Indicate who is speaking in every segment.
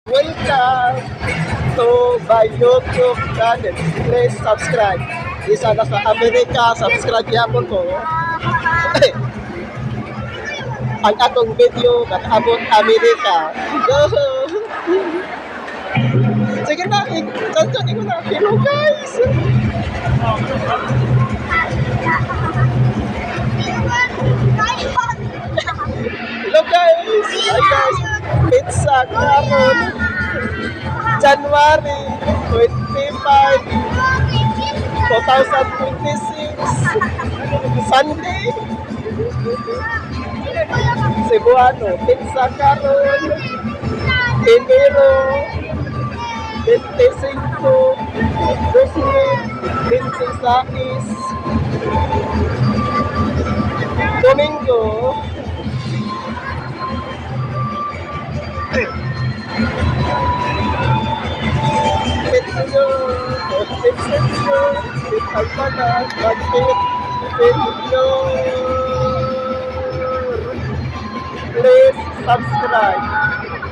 Speaker 1: Welcome to my YouTube channel. Please subscribe. Isa na sa Amerika, subscribe yapon ko. Ang atong video nag-abot Amerika. Go! Sige na, chansan ko na. Hello guys! Hello guys! Hi guys! Pizza karon January 25, 2026 Sunday Cebuano pizza karon Enero 25, 2026 Domingo Please subscribe,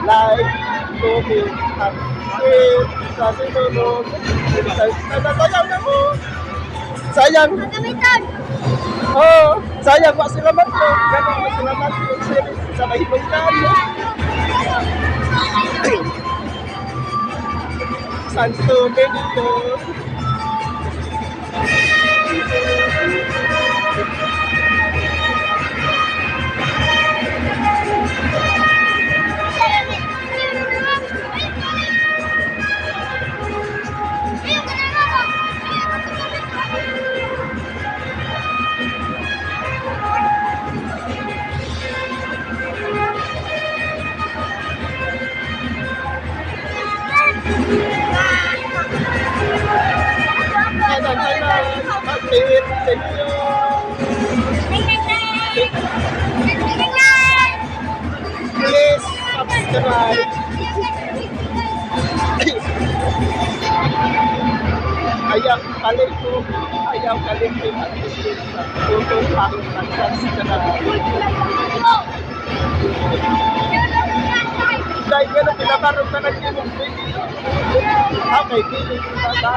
Speaker 1: like, comment, at share sa sinunod. Sayang na mo! Sayang! Oh, sayang pa sila man ko. Ganun pa sila man ko. Sa mahilunggan. Santo Benito. Please subscribe. Ayaw kalito, ayaw kalito at isip tutong ang subscribe. Dahil ka na pinakarong na nagsimong video. Okay, video na